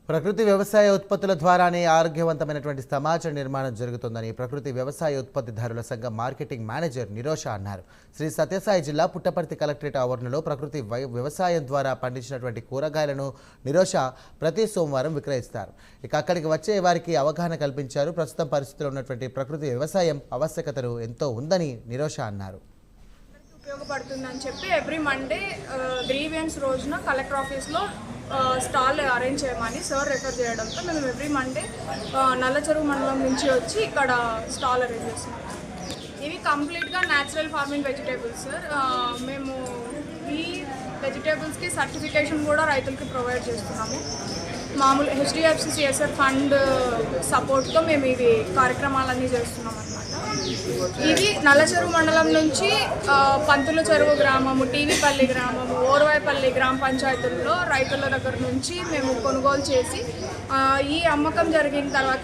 ప్రకృతి వ్యవసాయ ఉత్పత్తుల ద్వారానే ఆరోగ్యవంతమైనటువంటి సమాజ నిర్మాణం జరుగుతుందని ప్రకృతి వ్యవసాయ ఉత్పత్తిదారుల సంఘం మార్కెటింగ్ మేనేజర్ నిరోష అన్నారు. శ్రీ సత్యసాయి జిల్లా పుట్టపర్తి కలెక్టరేట్ ఆవరణలో ప్రకృతి వ్యవసాయం ద్వారా పండించినటువంటి కూరగాయలను నిరోష ప్రతి సోమవారం విక్రయిస్తారు. ఇక అక్కడికి వచ్చే వారికి అవగాహన కల్పించారు. ప్రస్తుతం పరిస్థితుల్లో ఉన్నటువంటి ప్రకృతి వ్యవసాయం ఆవశ్యకతలు ఎంతో ఉందని నిరోష అన్నారు. ఉపయోగపడుతుందని చెప్పి ఎవ్రీ మండే గ్రీవియన్స్ రోజున కలెక్టర్ ఆఫీస్లో స్టాల్ అరేంజ్ చేయమని సార్ రెఫర్ చేయడంతో మేము ఎవ్రీ మండే నల్లచెరువు మండలం నుంచి వచ్చి ఇక్కడ స్టాల్ అరేంజ్ చేస్తున్నాం. ఇవి కంప్లీట్గా న్యాచురల్ ఫార్మింగ్ వెజిటేబుల్స్ సార్. మేము ఈ వెజిటేబుల్స్కి సర్టిఫికేషన్ కూడా రైతులకి ప్రొవైడ్ చేస్తున్నాము. మామూలు HDFC CSR ఫండ్ సపోర్ట్తో మేము ఇవి కార్యక్రమాలన్నీ చేస్తున్నాం అన్నమాట. ఇవి నల్లచెరువు మండలం నుంచి పంతుల చెరువు గ్రామము, టీవీపల్లి గ్రామము, ఓర్వాయిపల్లి గ్రామ పంచాయతీల్లో రైతుల దగ్గర నుంచి మేము కొనుగోలు చేసి ఈ అమ్మకం జరిగిన తర్వాత